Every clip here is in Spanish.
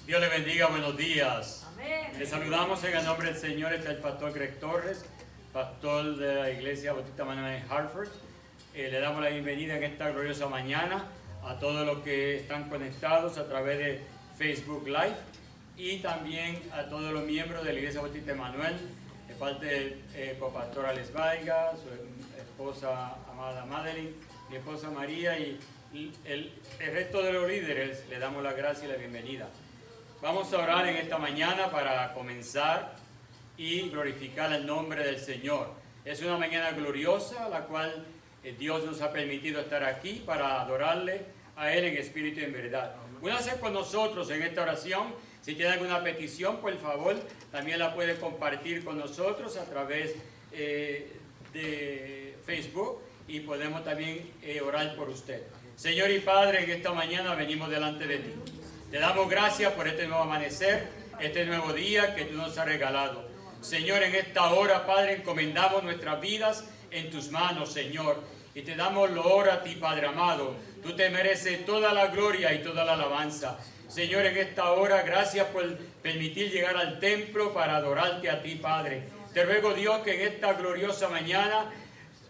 Dios le bendiga, buenos días. Amén. Le saludamos en el nombre del Señor. Está el pastor Greg Torres, pastor de la iglesia Bautista Manuel en Hartford. Le damos la bienvenida en esta gloriosa mañana a todos los que están conectados a través de Facebook Live y también a todos los miembros de la iglesia Bautista Manuel, de parte del copastor Alex Vaiga, su esposa amada Madeline, mi esposa María y el resto de los líderes. Le damos la gracia y la bienvenida. Vamos a orar en esta mañana para comenzar y glorificar el nombre del Señor. Es una mañana gloriosa, la cual Dios nos ha permitido estar aquí para adorarle a Él en espíritu y en verdad. Únase con nosotros en esta oración. Si tiene alguna petición, por favor, también la puede compartir con nosotros a través de Facebook y podemos también orar por usted. Señor y Padre, en esta mañana venimos delante de ti. Te damos gracias por este nuevo amanecer, este nuevo día que tú nos has regalado. Señor, en esta hora, Padre, encomendamos nuestras vidas en tus manos, Señor. Y te damos loor a ti, Padre amado. Tú te mereces toda la gloria y toda la alabanza. Señor, en esta hora, gracias por permitir llegar al templo para adorarte a ti, Padre. Te ruego, Dios, que en esta gloriosa mañana,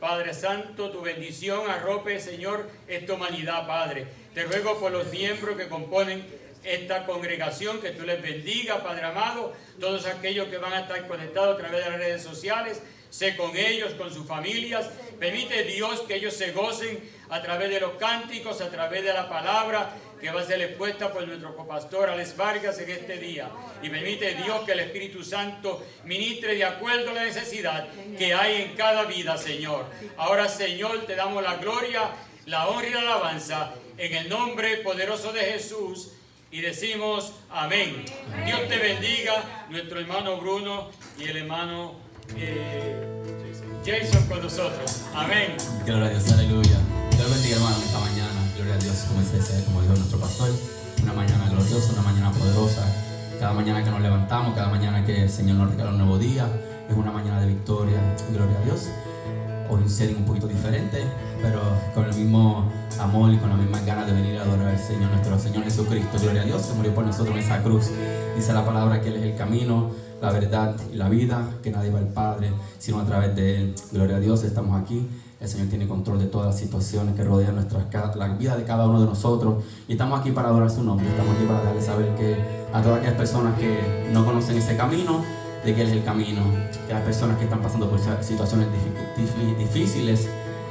Padre Santo, tu bendición arrope, Señor, esta humanidad, Padre. Te ruego por los miembros que componen esta congregación, que tú les bendiga, Padre amado, todos aquellos que van a estar conectados a través de las redes sociales, sé con ellos, con sus familias, permite Dios que ellos se gocen a través de los cánticos, a través de la palabra que va a ser expuesta por nuestro copastor Alex Vargas en este día, y permite Dios que el Espíritu Santo ministre de acuerdo a la necesidad que hay en cada vida, Señor. Ahora, Señor, te damos la gloria, la honra y la alabanza en el nombre poderoso de Jesús. Y decimos amén. Dios te bendiga, nuestro hermano Bruno y el hermano Jason con nosotros. Amén. Gloria a Dios, aleluya. Dios bendiga, hermano, esta mañana. Gloria a Dios, como dijo nuestro pastor. Una mañana gloriosa, una mañana poderosa. Cada mañana que nos levantamos, cada mañana que el Señor nos regala un nuevo día, es una mañana de victoria. Gloria a Dios. Hoy un setting un poquito diferente, pero con el mismo amor y con las mismas ganas de venir a adorar al Señor, nuestro Señor Jesucristo. Gloria a Dios, se murió por nosotros en esa cruz. Dice la palabra que Él es el camino, la verdad y la vida, que nadie va al Padre sino a través de Él. Gloria a Dios, estamos aquí. El Señor tiene control de todas las situaciones que rodean la vida de cada uno de nosotros. Y estamos aquí para adorar su nombre. Estamos aquí para darle saber que a todas aquellas personas que no conocen ese camino, de que Él es el camino, que hay personas que están pasando por situaciones difíciles,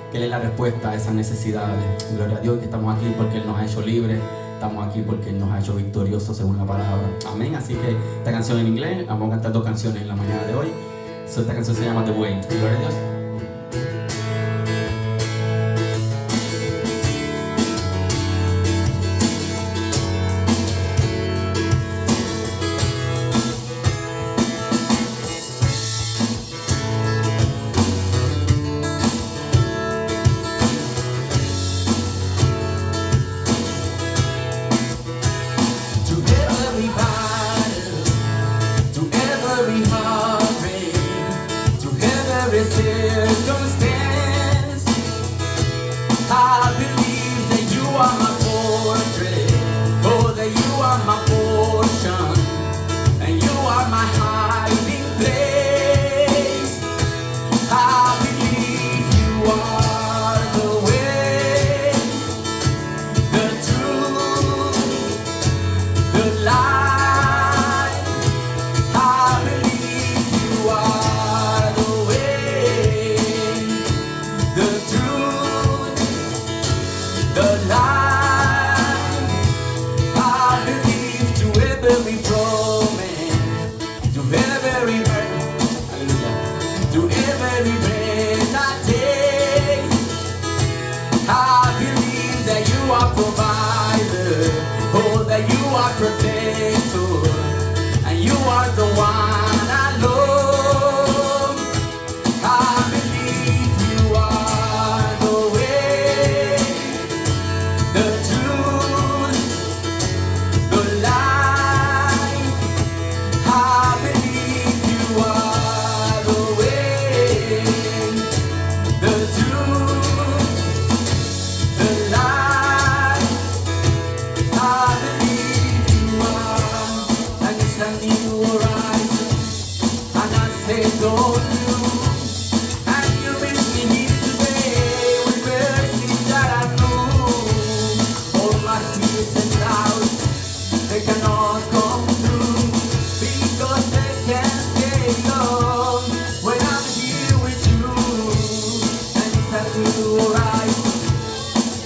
que Él es la respuesta a esas necesidades. Gloria a Dios, que estamos aquí porque Él nos ha hecho libres, estamos aquí porque Él nos ha hecho victoriosos según la palabra. Amén. Así que esta canción en inglés, vamos a cantar dos canciones en la mañana de hoy. Esta canción se llama The Way. Gloria a Dios. The light. it's a new horizon, and I say don't you, and you meet me here today with mercies that I know. All my fears and doubts, they cannot come true, because they can't stay long when I'm here with you. And it's a new horizon,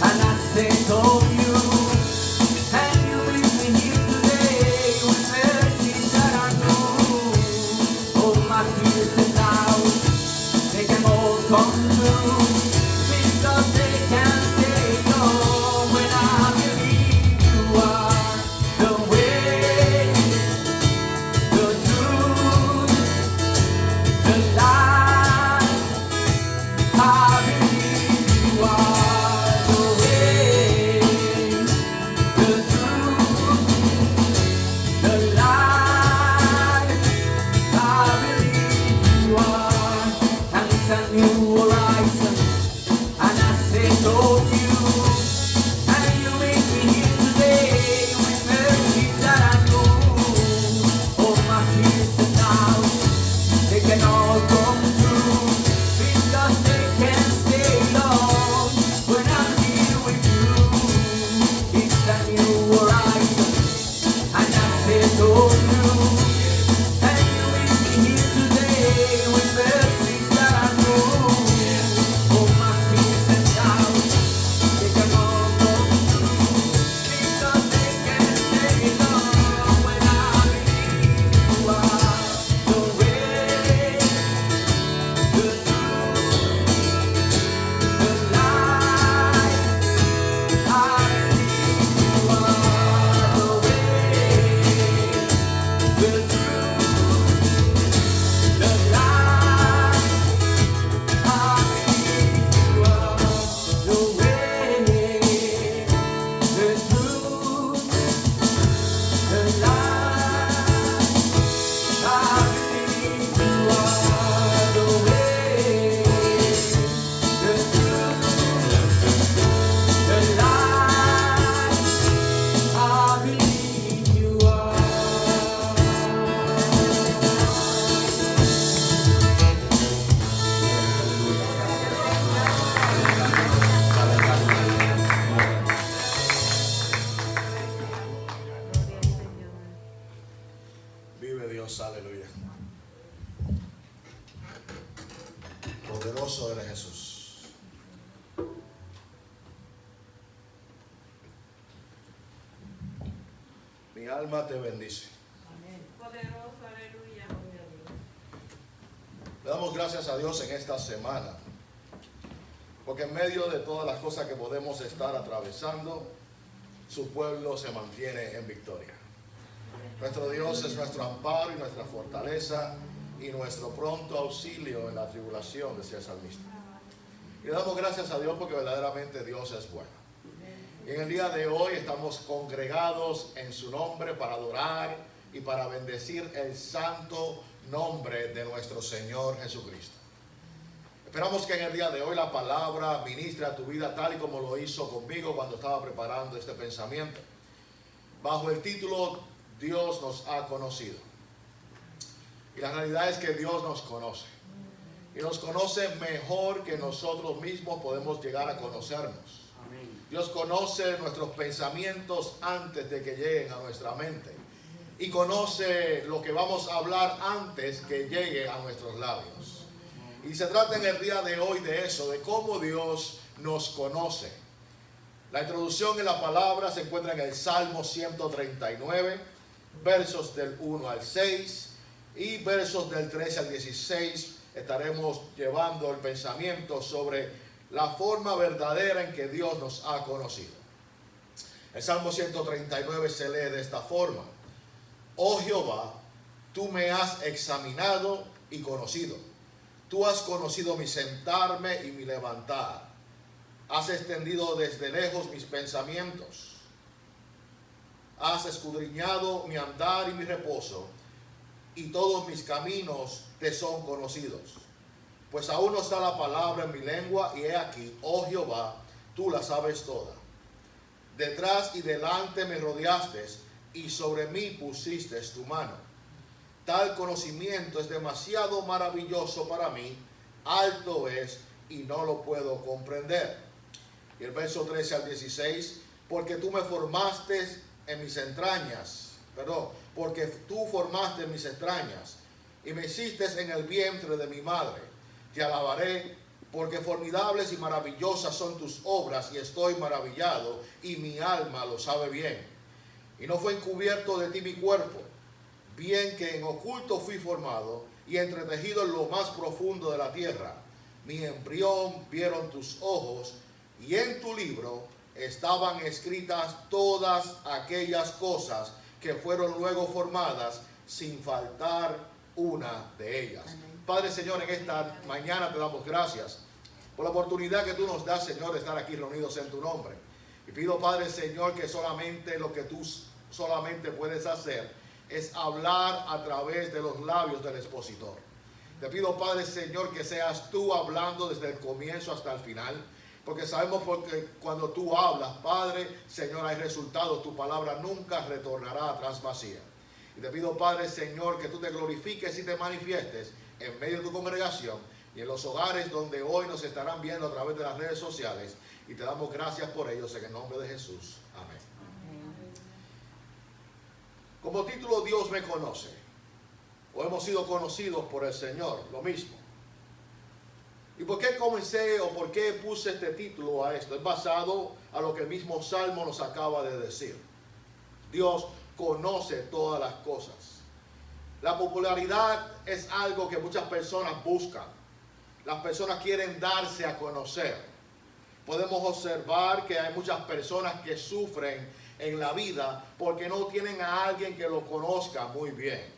and I say don't you, and you meet me here today with mercies that I know. All my fears and doubts, they can all come true, because they can't stay long when I believe you are the way, the truth, the life. I believe you are the way, the truth, the life. I believe you are, and it's a new horizon, and I say to you, and you make me here today with mercies that I know. All my fears and doubts, they can all come true, because they can't stay long when I'm here with you. It's a new horizon, and I say to you, and you meet me here today with mercies that I know. All my fears and doubts, they can all come true, because they can't stay long when I believe you are the way, the truth, the life. I believe you are the way, the truth, the life. I believe you are the way, the truth, the life. I believe you are the way, the truth, the life. I believe you are. Vive Dios, aleluya. Poderoso eres Jesús. Mi alma te bendice. Poderoso, aleluya. Le damos gracias a Dios en esta semana, porque en medio de todas las cosas que podemos estar atravesando, su pueblo se mantiene en victoria. Nuestro Dios es nuestro amparo y nuestra fortaleza y nuestro pronto auxilio en la tribulación, decía el salmista. Y le damos gracias a Dios porque verdaderamente Dios es bueno. Y en el día de hoy estamos congregados en su nombre para adorar y para bendecir el santo nombre de nuestro Señor Jesucristo. Esperamos que en el día de hoy la palabra ministre a tu vida tal y como lo hizo conmigo cuando estaba preparando este pensamiento, bajo el título Dios nos ha conocido. Y la realidad es que Dios nos conoce. Y nos conoce mejor que nosotros mismos podemos llegar a conocernos. Dios conoce nuestros pensamientos antes de que lleguen a nuestra mente. Y conoce lo que vamos a hablar antes que llegue a nuestros labios. Y se trata en el día de hoy de eso, de cómo Dios nos conoce. La introducción en la palabra se encuentra en el Salmo 139, versos del 1 al 6 y versos del 13 al 16. Estaremos llevando el pensamiento sobre la forma verdadera en que Dios nos ha conocido. El Salmo 139 se lee de esta forma: Oh Jehová, tú me has examinado y conocido. Tú has conocido mi sentarme y mi levantar. Has extendido desde lejos mis pensamientos. Has escudriñado mi andar y mi reposo, y todos mis caminos te son conocidos. Pues aún no está la palabra en mi lengua, y he aquí, oh Jehová, tú la sabes toda. Detrás y delante me rodeaste, y sobre mí pusiste tu mano. Tal conocimiento es demasiado maravilloso para mí, alto es y no lo puedo comprender. Y el verso 13 al 16, porque tú me formaste en mis entrañas, porque tú formaste en mis entrañas y me hiciste en el vientre de mi madre. Te alabaré, porque formidables y maravillosas son tus obras y estoy maravillado y mi alma lo sabe bien. Y no fue encubierto de ti mi cuerpo, bien que en oculto fui formado y entretejido en lo más profundo de la tierra. Mi embrión vieron tus ojos y en tu libro estaban escritas todas aquellas cosas que fueron luego formadas, sin faltar una de ellas. Padre, Señor, en esta mañana te damos gracias por la oportunidad que tú nos das, Señor, de estar aquí reunidos en tu nombre. Y pido, Padre, Señor, que solamente lo que tú solamente puedes hacer es hablar a través de los labios del expositor. Te pido, Padre, Señor, que seas tú hablando desde el comienzo hasta el final, porque sabemos que cuando tú hablas, Padre, Señor, hay resultados. Tu palabra nunca retornará atrás vacía. Y te pido, Padre, Señor, que tú te glorifiques y te manifiestes en medio de tu congregación y en los hogares donde hoy nos estarán viendo a través de las redes sociales. Y te damos gracias por ellos en el nombre de Jesús. Amén. Como título, Dios me conoce, o hemos sido conocidos por el Señor, lo mismo. ¿Y por qué comencé o por qué puse este título a esto? Es basado a lo que el mismo Salmo nos acaba de decir. Dios conoce todas las cosas. La popularidad es algo que muchas personas buscan. Las personas quieren darse a conocer. Podemos observar que hay muchas personas que sufren en la vida porque no tienen a alguien que lo conozca muy bien.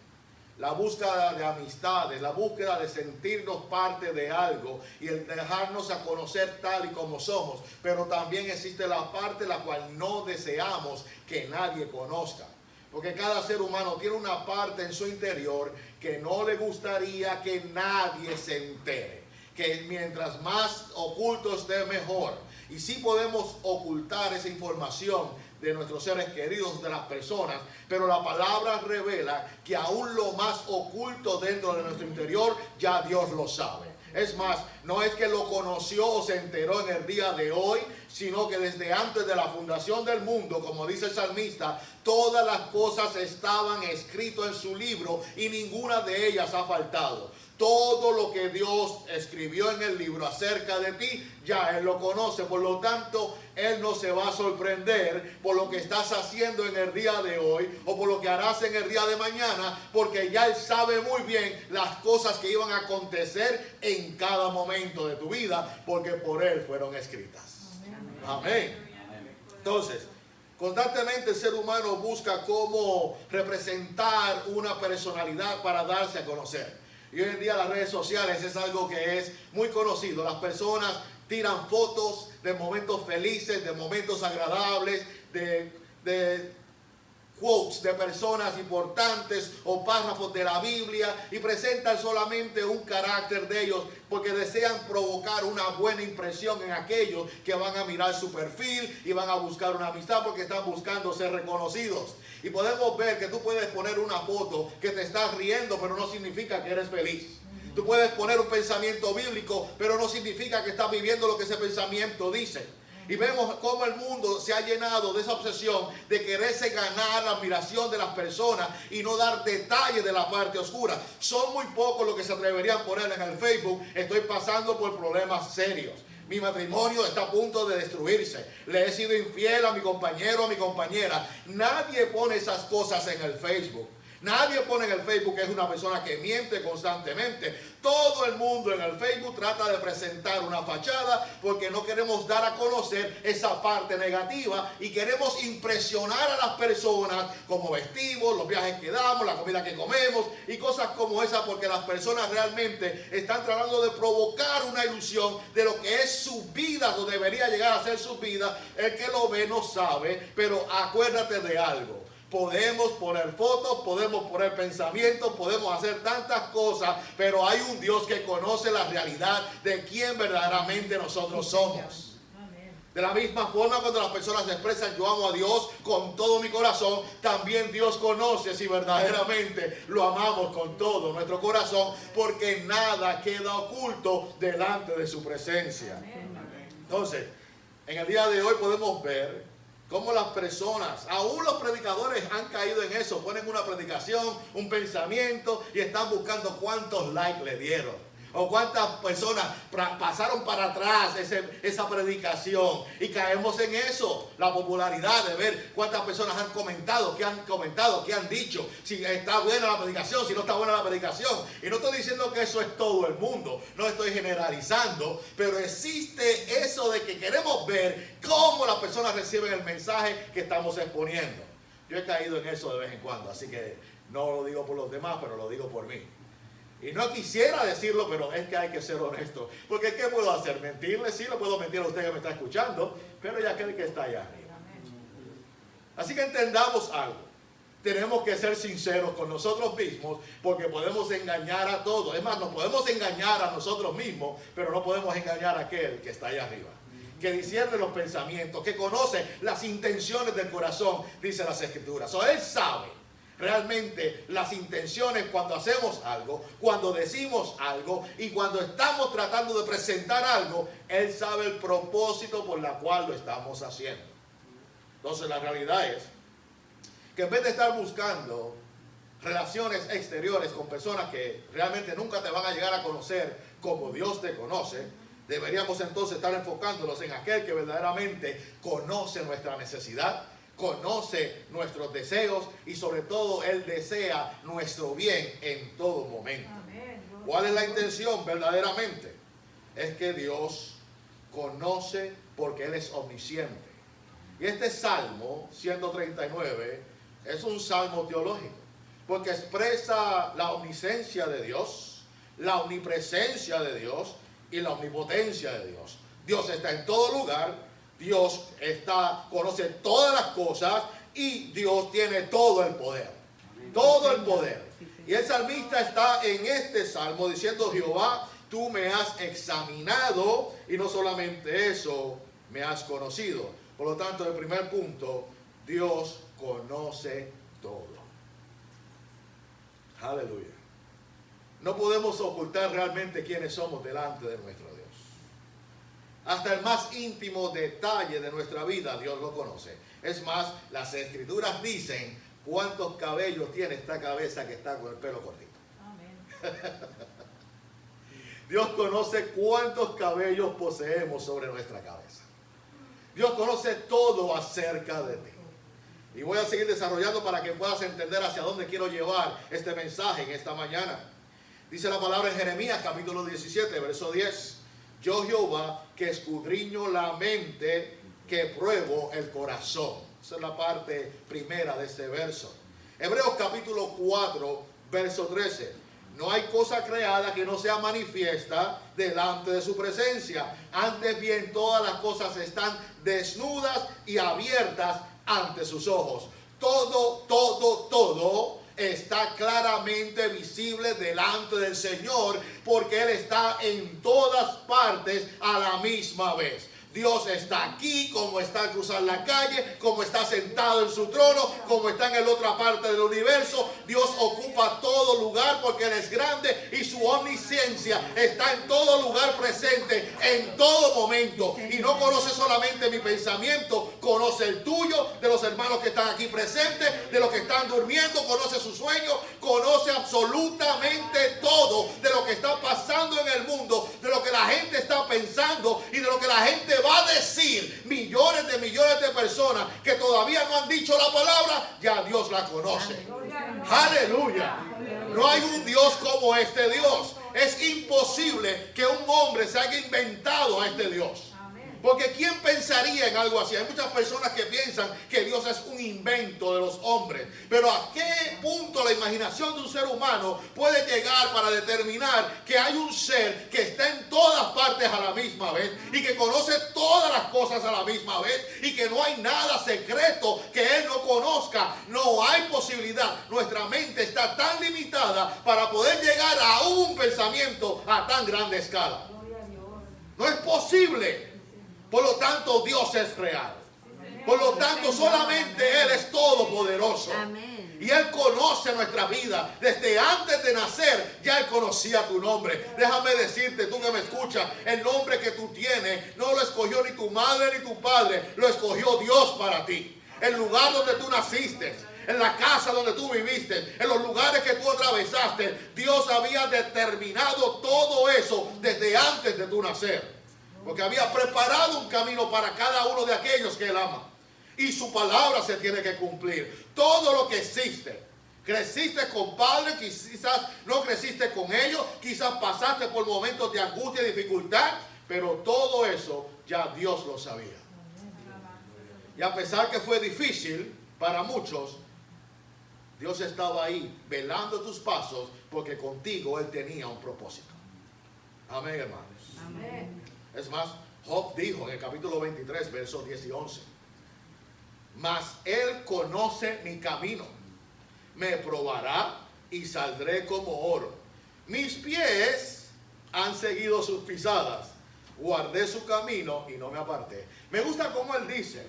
La búsqueda de amistades, la búsqueda de sentirnos parte de algo y el dejarnos a conocer tal y como somos. Pero también existe la parte la cual no deseamos que nadie conozca. Porque cada ser humano tiene una parte en su interior que no le gustaría que nadie se entere. Que mientras más oculto esté, mejor. Y sí podemos ocultar esa información de nuestros seres queridos, de las personas, pero la palabra revela que aún lo más oculto dentro de nuestro interior, ya Dios lo sabe. Es más, no es que lo conoció o se enteró en el día de hoy, sino que desde antes de la fundación del mundo, como dice el salmista, todas las cosas estaban escritas en su libro y ninguna de ellas ha faltado. Todo lo que Dios escribió en el libro acerca de ti, ya Él lo conoce. Por lo tanto, Él no se va a sorprender por lo que estás haciendo en el día de hoy o por lo que harás en el día de mañana, porque ya Él sabe muy bien las cosas que iban a acontecer en cada momento de tu vida, porque por Él fueron escritas. Amén. Entonces, constantemente el ser humano busca cómo representar una personalidad para darse a conocer. Y hoy en día las redes sociales es algo que es muy conocido. Las personas tiran fotos de momentos felices, de momentos agradables, de quotes de personas importantes o párrafos de la Biblia y presentan solamente un carácter de ellos porque desean provocar una buena impresión en aquellos que van a mirar su perfil y van a buscar una amistad porque están buscando ser reconocidos. Y podemos ver que tú puedes poner una foto que te estás riendo, pero no significa que eres feliz. Tú puedes poner un pensamiento bíblico, pero no significa que estás viviendo lo que ese pensamiento dice. Y vemos cómo el mundo se ha llenado de esa obsesión de quererse ganar la admiración de las personas y no dar detalles de la parte oscura. Son muy pocos los que se atreverían a poner en el Facebook: estoy pasando por problemas serios. Mi matrimonio está a punto de destruirse. Le he sido infiel a mi compañero o a mi compañera. Nadie pone esas cosas en el Facebook. Nadie pone en el Facebook que es una persona que miente constantemente. Todo el mundo en el Facebook trata de presentar una fachada porque no queremos dar a conocer esa parte negativa y queremos impresionar a las personas como vestimos, los viajes que damos, la comida que comemos y cosas como esa, porque las personas realmente están tratando de provocar una ilusión de lo que es su vida o debería llegar a ser su vida. El que lo ve no sabe, pero acuérdate de algo. Podemos poner fotos, podemos poner pensamientos, podemos hacer tantas cosas, pero hay un Dios que conoce la realidad de quién verdaderamente nosotros somos. De la misma forma, cuando las personas expresan yo amo a Dios con todo mi corazón, también Dios conoce si verdaderamente lo amamos con todo nuestro corazón, porque nada queda oculto delante de su presencia. Entonces, en el día de hoy podemos ver cómo las personas, aún los predicadores, han caído en eso. Ponen una predicación, un pensamiento y están buscando cuántos likes le dieron. O cuántas personas pasaron para atrás esa predicación. Y caemos en eso. La popularidad de ver cuántas personas han comentado, qué han dicho. Si está buena la predicación, si no está buena la predicación. Y no estoy diciendo que eso es todo el mundo. No estoy generalizando. Pero existe eso de que queremos ver cómo las personas reciben el mensaje que estamos exponiendo. Yo he caído en eso de vez en cuando. Así que no lo digo por los demás, pero lo digo por mí. Y no quisiera decirlo, pero es que hay que ser honesto. Porque ¿qué puedo hacer? ¿Mentirle? Sí, lo puedo mentir a usted que me está escuchando, pero ya aquel que está allá arriba. Así que entendamos algo. Tenemos que ser sinceros con nosotros mismos, porque podemos engañar a todos. Es más, nos podemos engañar a nosotros mismos, pero no podemos engañar a aquel que está allá arriba. Que discierne los pensamientos, que conoce las intenciones del corazón, dice las Escrituras. O Él sabe realmente las intenciones cuando hacemos algo, cuando decimos algo y cuando estamos tratando de presentar algo. Él sabe el propósito por la cual lo estamos haciendo. Entonces la realidad es que en vez de estar buscando relaciones exteriores con personas que realmente nunca te van a llegar a conocer como Dios te conoce, deberíamos entonces estar enfocándonos en aquel que verdaderamente conoce nuestra necesidad, conoce nuestros deseos y sobre todo Él desea nuestro bien en todo momento. ¿Cuál es la intención verdaderamente? Es que Dios conoce porque Él es omnisciente. Y este Salmo 139 es un salmo teológico porque expresa la omnisciencia de Dios, la omnipresencia de Dios y la omnipotencia de Dios. Dios está en todo lugar. Dios conoce todas las cosas y Dios tiene todo el poder. Todo el poder. Y el salmista está en este salmo diciendo: Jehová, tú me has examinado y no solamente eso, me has conocido. Por lo tanto, el primer punto, Dios conoce todo. Aleluya. No podemos ocultar realmente quiénes somos delante de nuestro Dios. Hasta el más íntimo detalle de nuestra vida Dios lo conoce. Es más, las Escrituras dicen cuántos cabellos tiene esta cabeza que está con el pelo cortito. Amén. Dios conoce cuántos cabellos poseemos sobre nuestra cabeza. Dios conoce todo acerca de ti. Y voy a seguir desarrollando para que puedas entender hacia dónde quiero llevar este mensaje en esta mañana. Dice la palabra en Jeremías capítulo 17, verso 10. Yo Jehová, que escudriño la mente, que pruebo el corazón. Esa es la parte primera de este verso. Hebreos capítulo 4, verso 13. No hay cosa creada que no sea manifiesta delante de su presencia. Antes bien, todas las cosas están desnudas y abiertas ante sus ojos. Todo está claramente visible delante del Señor, porque Él está en todas partes a la misma vez. Dios está aquí, como está al cruzar la calle, como está sentado en su trono, como está en la otra parte del universo. Dios ocupa todo lugar porque Él es grande y su omnisciencia está en todo lugar presente, en todo momento. Y no conoce solamente mi pensamiento, conoce el tuyo, de los hermanos que están aquí presentes, de los que están durmiendo, conoce sus sueños, conoce absolutamente todo de lo que está pasando en el mundo, de lo que la gente está pensando y de lo que la gente va a decir. Millones de personas que todavía no han dicho la palabra, ya Dios la conoce. Aleluya. No hay un Dios como este Dios. Es imposible que un hombre se haya inventado a este Dios. Porque ¿quién pensaría en algo así? Hay muchas personas que piensan que Dios es un invento de los hombres. Pero ¿a qué punto la imaginación de un ser humano puede llegar para determinar que hay un ser que está en todas partes a la misma vez y que conoce todas las cosas a la misma vez y que no hay nada secreto que Él no conozca? No hay posibilidad. Nuestra mente está tan limitada para poder llegar a un pensamiento a tan grande escala. No es posible. Por lo tanto, Dios es real. Por lo tanto, solamente Él es todopoderoso. Amén. Y Él conoce nuestra vida. Desde antes de nacer, ya Él conocía tu nombre. Déjame decirte, tú que me escuchas, el nombre que tú tienes no lo escogió ni tu madre ni tu padre. Lo escogió Dios para ti. El lugar donde tú naciste, en la casa donde tú viviste, en los lugares que tú atravesaste, Dios había determinado todo eso desde antes de tu nacer. Porque había preparado un camino para cada uno de aquellos que Él ama. Y su palabra se tiene que cumplir. Todo lo que existe. Creciste con padres, quizás no creciste con ellos, quizás pasaste por momentos de angustia y dificultad, pero todo eso ya Dios lo sabía. Y a pesar que fue difícil para muchos, Dios estaba ahí velando tus pasos porque contigo Él tenía un propósito. Amén, hermanos. Amén. Es más, Job dijo en el capítulo 23, versos 10 y 11, mas Él conoce mi camino, me probará y saldré como oro. Mis pies han seguido sus pisadas, guardé su camino y no me aparté. Me gusta como Él dice,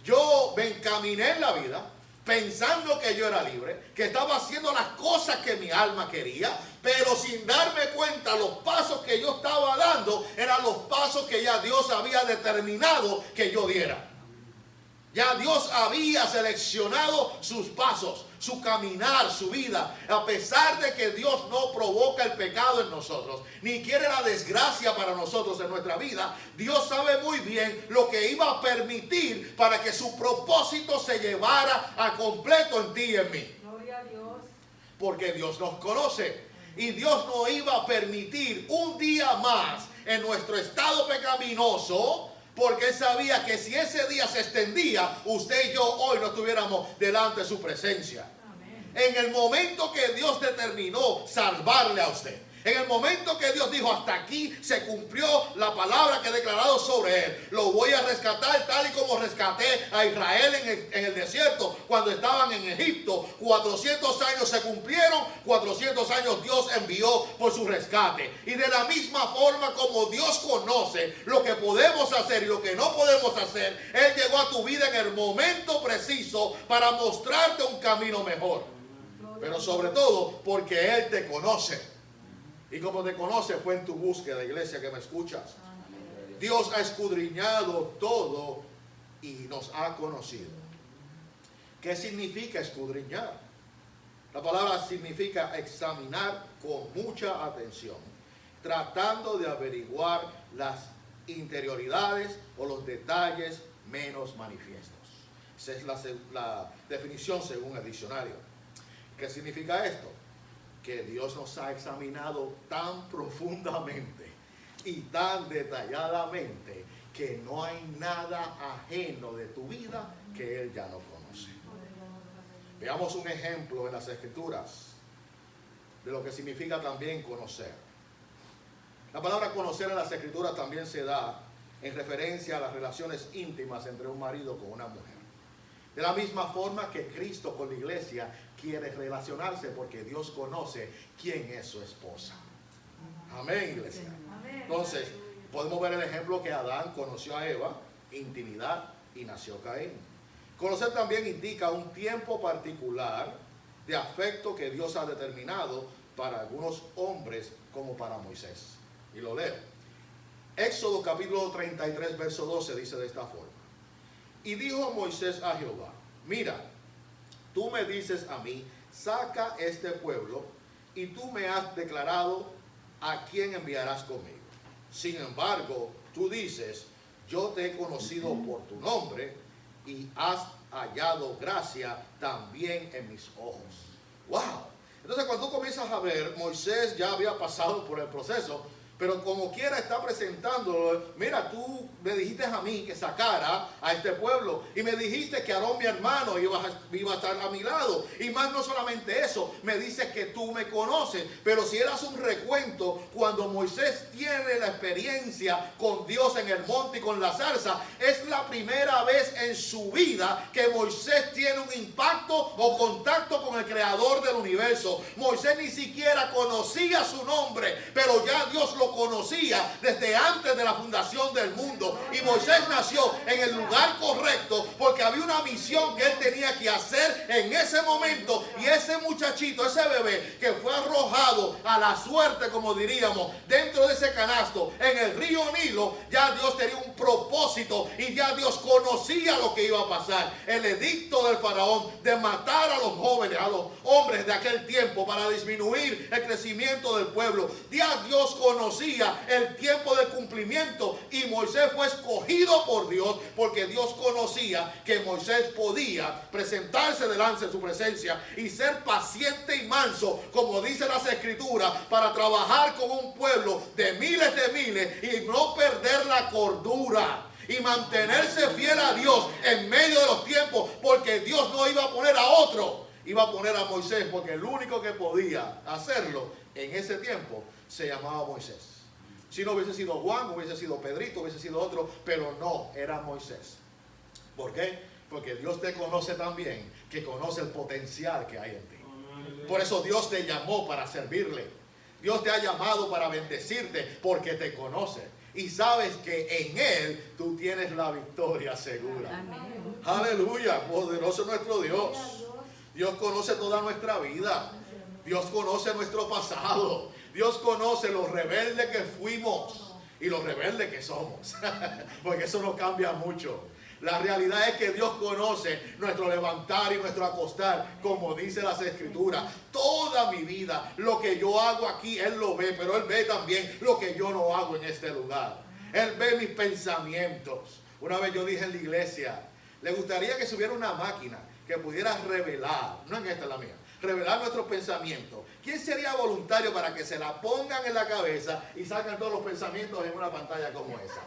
yo me encaminé en la vida pensando que yo era libre, que estaba haciendo las cosas que mi alma quería, pero sin darme cuenta los pasos que yo estaba dando eran los pasos que ya Dios había determinado que yo diera. Ya Dios había seleccionado sus pasos, su caminar, su vida. A pesar de que Dios no provoca el pecado en nosotros, ni quiere la desgracia para nosotros en nuestra vida, Dios sabe muy bien lo que iba a permitir para que su propósito se llevara a completo en ti y en mí. Gloria a Dios. Porque Dios nos conoce. Y Dios no iba a permitir un día más en nuestro estado pecaminoso, porque Él sabía que si ese día se extendía, usted y yo hoy no estuviéramos delante de su presencia. Amén. En el momento que Dios determinó salvarle a usted, en el momento que Dios dijo hasta aquí se cumplió la palabra que he declarado sobre él, lo voy a rescatar tal y como rescaté a Israel en el desierto cuando estaban en Egipto. 400 años se cumplieron, 400 años Dios envió por su rescate. Y de la misma forma como Dios conoce lo que podemos hacer y lo que no podemos hacer, Él llegó a tu vida en el momento preciso para mostrarte un camino mejor. Pero sobre todo porque Él te conoce. Y como te conoce fue en tu búsqueda, iglesia que me escuchas. Dios ha escudriñado todo y nos ha conocido. ¿Qué significa escudriñar? La palabra significa examinar con mucha atención, tratando de averiguar las interioridades o los detalles menos manifiestos. Esa es la definición según el diccionario. ¿Qué significa esto? Que Dios nos ha examinado tan profundamente y tan detalladamente que no hay nada ajeno de tu vida que Él ya no conoce. Veamos un ejemplo en las Escrituras de lo que significa también conocer. La palabra conocer en las Escrituras también se da en referencia a las relaciones íntimas entre un marido con una mujer. De la misma forma que Cristo con la iglesia quiere relacionarse porque Dios conoce quién es su esposa. Amén, iglesia. Amén. Entonces, podemos ver el ejemplo que Adán conoció a Eva, intimidad, y nació Caín. Conocer también indica un tiempo particular de afecto que Dios ha determinado para algunos hombres como para Moisés. Y lo leo. Éxodo capítulo 33, verso 12 dice de esta forma. Y dijo Moisés a Jehová, mira, tú me dices a mí, saca este pueblo, y tú me has declarado a quién enviarás conmigo. Sin embargo, tú dices, yo te he conocido por tu nombre, y has hallado gracia también en mis ojos. ¡Wow! Entonces cuando tú comienzas a ver, Moisés ya había pasado por el proceso, pero como quiera está presentándolo. Mira, tú me dijiste a mí que sacara a este pueblo. Y me dijiste que Aarón, mi hermano, iba a estar a mi lado. Y más no solamente eso, me dices que tú me conoces. Pero si él hace un recuento, cuando Moisés tiene la experiencia con Dios en el monte y con la zarza, es la primera vez en su vida que Moisés tiene un impacto o contacto con el creador del universo. Moisés ni siquiera conocía su nombre, pero ya Dios lo lo conocía desde antes de la fundación del mundo. Y Moisés nació en el lugar correcto porque había una misión que él tenía que hacer en ese momento. Y ese muchachito, ese bebé que fue arrojado a la suerte, como diríamos, dentro de ese canasto en el río Nilo, ya Dios tenía un propósito y ya Dios conocía lo que iba a pasar. El edicto del faraón de matar a los jóvenes, a los hombres de aquel tiempo para disminuir el crecimiento del pueblo. Ya Dios conocía el tiempo de cumplimiento y Moisés fue escogido por Dios porque Dios conocía que Moisés podía presentarse delante de su presencia y ser paciente y manso, como dice las escrituras, para trabajar con un pueblo de miles y no perder la cordura. Y mantenerse fiel a Dios en medio de los tiempos, porque Dios no iba a poner a otro, iba a poner a Moisés, porque el único que podía hacerlo en ese tiempo se llamaba Moisés. Si no hubiese sido Juan, hubiese sido Pedrito, hubiese sido otro, pero no, era Moisés. ¿Por qué? Porque Dios te conoce también, que conoce el potencial que hay en ti. Por eso Dios te llamó para servirle. Dios te ha llamado para bendecirte porque te conoce. Y sabes que en Él tú tienes la victoria segura. Amén. Aleluya, poderoso nuestro Dios. Dios conoce toda nuestra vida. Dios conoce nuestro pasado. Dios conoce los rebeldes que fuimos y los rebeldes que somos. Porque eso no cambia mucho. La realidad es que Dios conoce nuestro levantar y nuestro acostar, como dice las escrituras. Toda mi vida, lo que yo hago aquí, Él lo ve, pero Él ve también lo que yo no hago en este lugar. Él ve mis pensamientos. Una vez yo dije en la iglesia, le gustaría que se hubiera una máquina que pudiera revelar, no en esta la mía, revelar nuestros pensamientos. ¿Quién sería voluntario para que se la pongan en la cabeza y sacan todos los pensamientos en una pantalla como esa?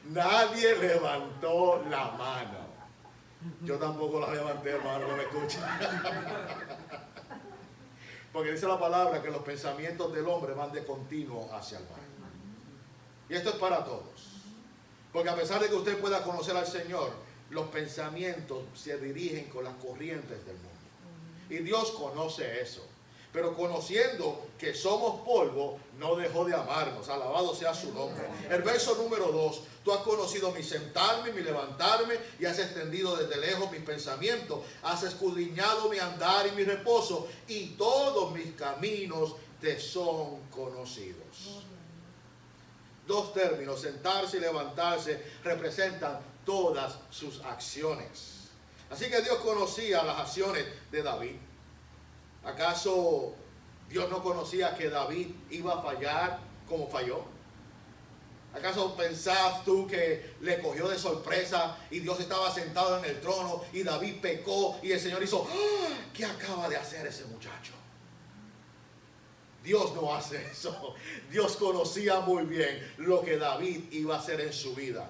Nadie levantó la mano. Yo tampoco la levanté, hermano, no me escucha. Porque dice la palabra que los pensamientos del hombre van de continuo hacia el mal. Y esto es para todos. Porque a pesar de que usted pueda conocer al Señor, los pensamientos se dirigen con las corrientes del mundo. Y Dios conoce eso. Pero conociendo que somos polvo, no dejó de amarnos. Alabado sea su nombre. El verso número 2. Tú has conocido mi sentarme, mi levantarme, y has extendido desde lejos mis pensamientos. Has escudriñado mi andar y mi reposo, y todos mis caminos te son conocidos. Dos términos, sentarse y levantarse, representan todas sus acciones. Así que Dios conocía las acciones de David. ¿Acaso Dios no conocía que David iba a fallar como falló? ¿Acaso pensabas tú que le cogió de sorpresa y Dios estaba sentado en el trono y David pecó y el Señor hizo, ¡ah! ¿Qué acaba de hacer ese muchacho? Dios no hace eso. Dios conocía muy bien lo que David iba a hacer en su vida.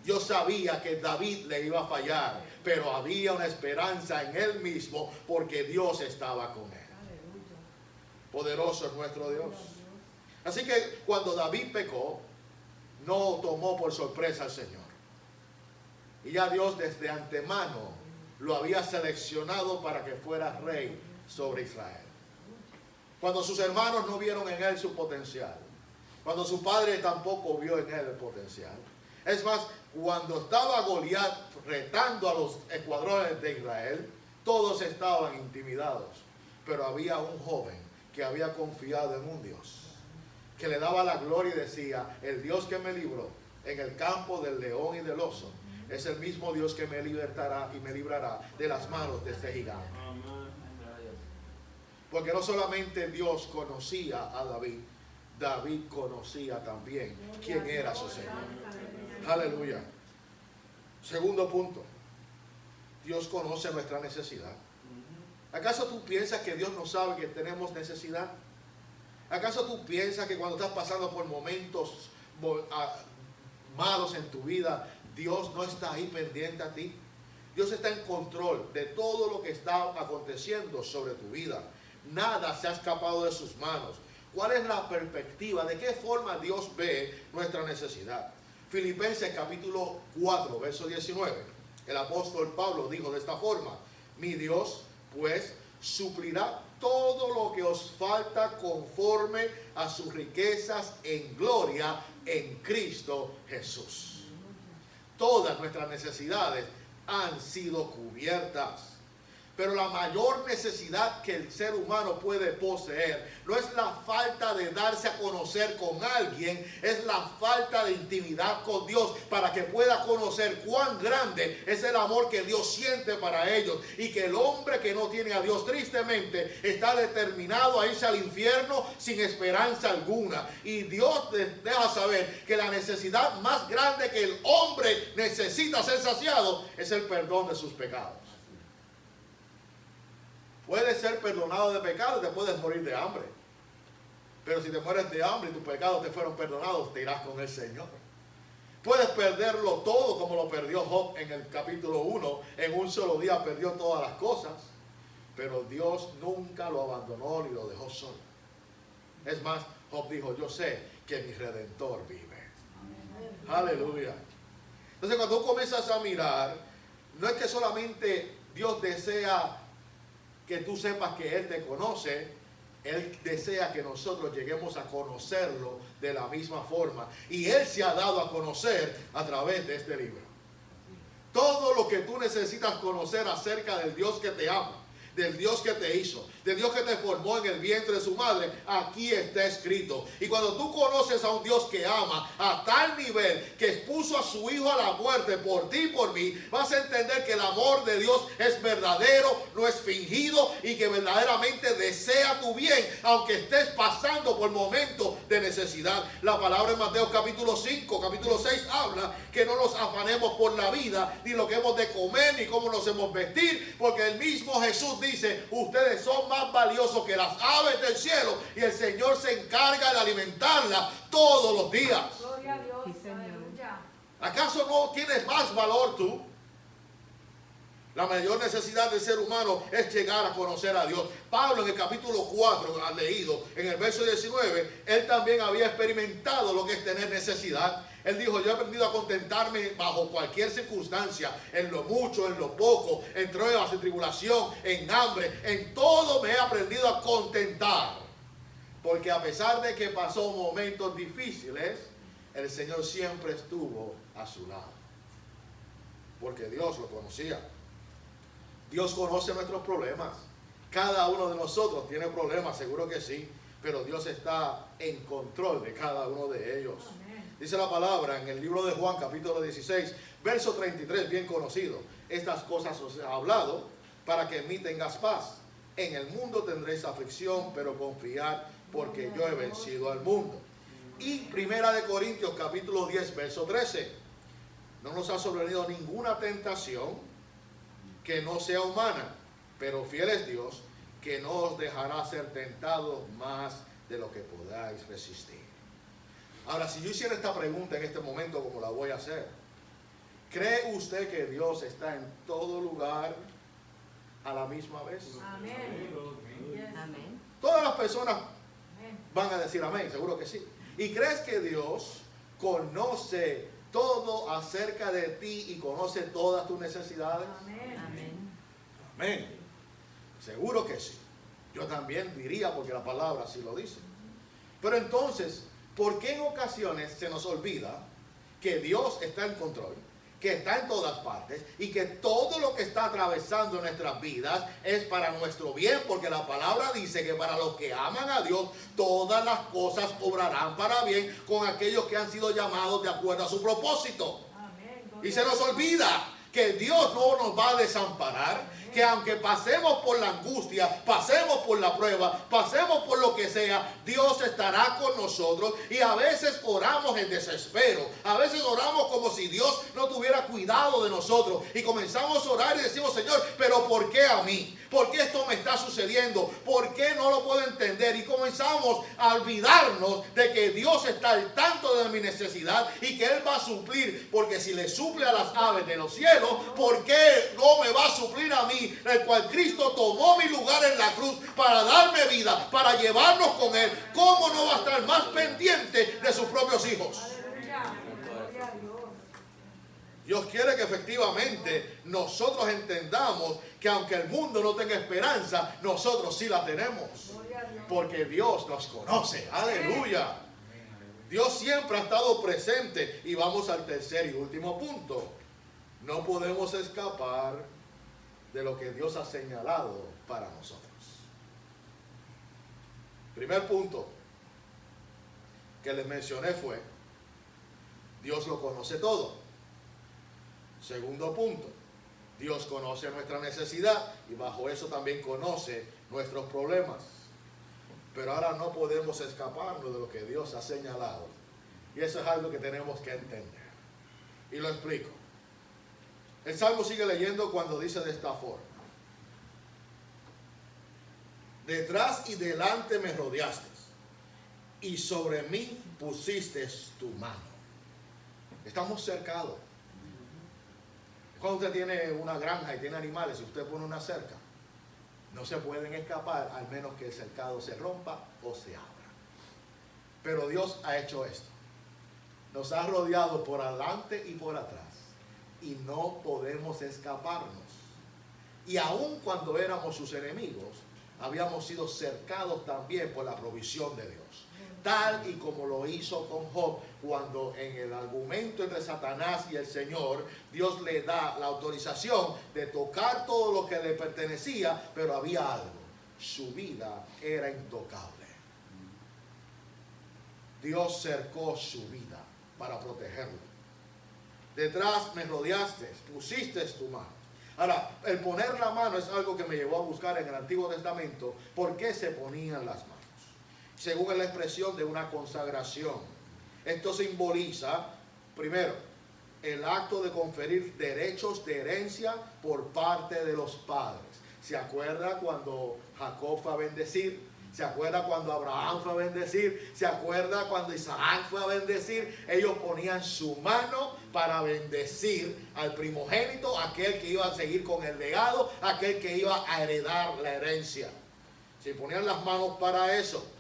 Dios sabía que David le iba a fallar, pero había una esperanza en él mismo porque Dios estaba con él. Poderoso es nuestro Dios. Así que cuando David pecó, no tomó por sorpresa al Señor. Y ya Dios desde antemano lo había seleccionado para que fuera rey sobre Israel. Cuando sus hermanos no vieron en él su potencial, cuando su padre tampoco vio en él el potencial. Es más, cuando estaba Goliat retando a los escuadrones de Israel, todos estaban intimidados. Pero había un joven que había confiado en un Dios, que le daba la gloria y decía, el Dios que me libró en el campo del león y del oso, es el mismo Dios que me libertará y me librará de las manos de este gigante. Porque no solamente Dios conocía a David, David conocía también quién era su Señor. Aleluya. Segundo punto. Dios conoce nuestra necesidad. ¿Acaso tú piensas que Dios no sabe que tenemos necesidad? ¿Acaso tú piensas que cuando estás pasando por momentos malos en tu vida, Dios no está ahí pendiente a ti? Dios está en control de todo lo que está aconteciendo sobre tu vida. Nada se ha escapado de sus manos. ¿Cuál es la perspectiva? ¿De qué forma Dios ve nuestra necesidad? Filipenses capítulo 4, verso 19. El apóstol Pablo dijo de esta forma: mi Dios, pues, suplirá todo lo que os falta conforme a sus riquezas en gloria en Cristo Jesús. Todas nuestras necesidades han sido cubiertas. Pero la mayor necesidad que el ser humano puede poseer no es la falta de darse a conocer con alguien, es la falta de intimidad con Dios para que pueda conocer cuán grande es el amor que Dios siente para ellos, y que el hombre que no tiene a Dios tristemente está determinado a irse al infierno sin esperanza alguna. Y Dios deja saber que la necesidad más grande que el hombre necesita ser saciado es el perdón de sus pecados. Puedes ser perdonado de pecado y te puedes morir de hambre. Pero si te mueres de hambre y tus pecados te fueron perdonados, te irás con el Señor. Puedes perderlo todo como lo perdió Job en el capítulo 1. En un solo día perdió todas las cosas. Pero Dios nunca lo abandonó ni lo dejó solo. Es más, Job dijo, yo sé que mi Redentor vive. Aleluya. Entonces cuando tú comienzas a mirar, no es que solamente Dios desea que tú sepas que Él te conoce, Él desea que nosotros lleguemos a conocerlo de la misma forma. Y Él se ha dado a conocer a través de este libro. Todo lo que tú necesitas conocer acerca del Dios que te ama, del Dios que te hizo, del Dios que te formó en el vientre de su madre, aquí está escrito. Y cuando tú conoces a un Dios que ama a tal nivel que expuso a su hijo a la muerte por ti y por mí, vas a entender que el amor de Dios es verdadero, no es fingido, y que verdaderamente desea tu bien, aunque estés pasando por momentos de necesidad. La palabra en Mateo capítulo 5, capítulo 6 habla que no nos afanemos por la vida, ni lo que hemos de comer, ni cómo nos hemos vestir, porque el mismo Jesús dice, ustedes son más valiosos que las aves del cielo, y el Señor se encarga de alimentarlas todos los días. Gloria a Dios. Sí, Aleluya. ¿Acaso no tienes más valor tú? La mayor necesidad del ser humano es llegar a conocer a Dios. Pablo en el capítulo 4, ha leído, en el verso 19, él también había experimentado lo que es tener necesidad. Él dijo, yo he aprendido a contentarme bajo cualquier circunstancia, en lo mucho, en lo poco, en pruebas, en tribulación, en hambre, en todo me he aprendido a contentar. Porque a pesar de que pasó momentos difíciles, el Señor siempre estuvo a su lado. Porque Dios lo conocía. Dios conoce nuestros problemas. Cada uno de nosotros tiene problemas, seguro que sí, pero Dios está en control de cada uno de ellos. Dice la palabra en el libro de Juan, capítulo 16, verso 33, bien conocido. Estas cosas os he hablado para que en mí tengas paz. En el mundo tendréis aflicción, pero confiad, porque yo he vencido al mundo. Y Primera de Corintios, capítulo 10, verso 13. No nos ha sobrevenido ninguna tentación que no sea humana, pero fiel es Dios, que no os dejará ser tentados más de lo que podáis resistir. Ahora, si yo hiciera esta pregunta en este momento, como la voy a hacer, ¿cree usted que Dios está en todo lugar a la misma vez? Amén. Yes. Amén. Todas las personas Amén. van a decir amén, seguro que sí. ¿Y crees que Dios conoce todo acerca de ti y conoce todas tus necesidades? Amén. Amén. Amén. Seguro que sí. Yo también diría, porque la palabra así lo dice. Pero entonces, ¿por qué en ocasiones se nos olvida que Dios está en control, que está en todas partes y que todo lo que está atravesando nuestras vidas es para nuestro bien? Porque la palabra dice que para los que aman a Dios, todas las cosas obrarán para bien con aquellos que han sido llamados de acuerdo a su propósito. Amén. Y se nos olvida que Dios no nos va a desamparar, que aunque pasemos por la angustia, pasemos por la prueba, pasemos por lo que sea, Dios estará con nosotros. Y a veces oramos en desespero, a veces oramos como si Dios no tuviera cuidado de nosotros, y comenzamos a orar y decimos, Señor, pero ¿por qué a mí? ¿Por qué esto me está sucediendo? ¿Por qué no lo puedo entender? Y comenzamos a olvidarnos de que Dios está al tanto de mi necesidad y que Él va a suplir, porque si le suple a las aves de los cielos, ¿por qué no me va a suplir a mí, el cual Cristo tomó mi lugar en la cruz para darme vida, para llevarnos con Él? ¿Cómo no va a estar más pendiente de sus propios hijos? Aleluya. Gloria a Dios. Dios quiere que efectivamente nosotros entendamos que aunque el mundo no tenga esperanza, nosotros sí la tenemos. Gloria a Dios. Porque Dios nos conoce. Aleluya. Dios siempre ha estado presente. Y vamos al tercer y último punto. No podemos escapar de lo que Dios ha señalado para nosotros. Primer punto que les mencioné fue: Dios lo conoce todo. Segundo punto: Dios conoce nuestra necesidad y bajo eso también conoce nuestros problemas. Pero ahora no podemos escaparnos de lo que Dios ha señalado. Y eso es algo que tenemos que entender. Y lo explico. El Salmo sigue leyendo cuando dice de esta forma: detrás y delante me rodeaste, y sobre mí pusiste tu mano. Estamos cercados. Cuando usted tiene una granja y tiene animales y usted pone una cerca, no se pueden escapar al menos que el cercado se rompa o se abra. Pero Dios ha hecho esto. Nos ha rodeado por adelante y por atrás. Y no podemos escaparnos. Y aun cuando éramos sus enemigos, habíamos sido cercados también por la provisión de Dios. Tal y como lo hizo con Job, cuando en el argumento entre Satanás y el Señor, Dios le da la autorización de tocar todo lo que le pertenecía, pero había algo: su vida era intocable. Dios cercó su vida para protegerlo. Detrás me rodeaste, pusiste tu mano. Ahora, el poner la mano es algo que me llevó a buscar en el Antiguo Testamento por qué se ponían las manos. Según la expresión de una consagración. Esto simboliza, primero, el acto de conferir derechos de herencia por parte de los padres. ¿Se acuerda cuando Jacob fue a bendecir? ¿Se acuerda cuando Abraham fue a bendecir? ¿Se acuerda cuando Isaac fue a bendecir? Ellos ponían su mano para bendecir al primogénito, aquel que iba a seguir con el legado, aquel que iba a heredar la herencia. Se ponían las manos para eso.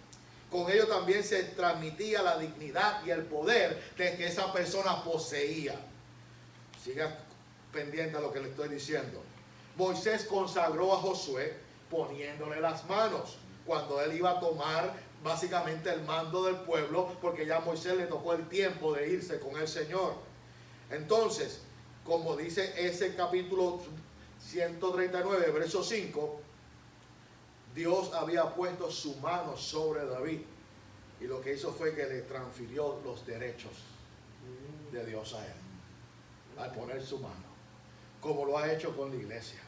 Con ello también se transmitía la dignidad y el poder de que esa persona poseía. Siga pendiente a lo que le estoy diciendo. Moisés consagró a Josué poniéndole las manos cuando él iba a tomar básicamente el mando del pueblo, porque ya a Moisés le tocó el tiempo de irse con el Señor. Entonces, como dice ese capítulo 139, verso 5, Dios había puesto su mano sobre David, y lo que hizo fue que le transfirió los derechos de Dios a él, al poner su mano, como lo ha hecho con la iglesia.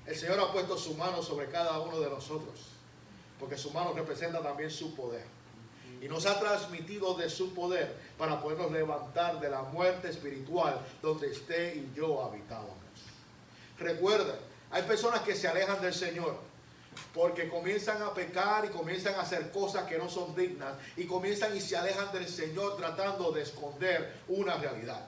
El Señor ha puesto su mano sobre cada uno de nosotros, porque su mano representa también su poder. Y nos ha transmitido de su poder para podernos levantar de la muerte espiritual donde usted y yo habitábamos. Recuerda, hay personas que se alejan del Señor porque comienzan a pecar y comienzan a hacer cosas que no son dignas, y comienzan y se alejan del Señor tratando de esconder una realidad.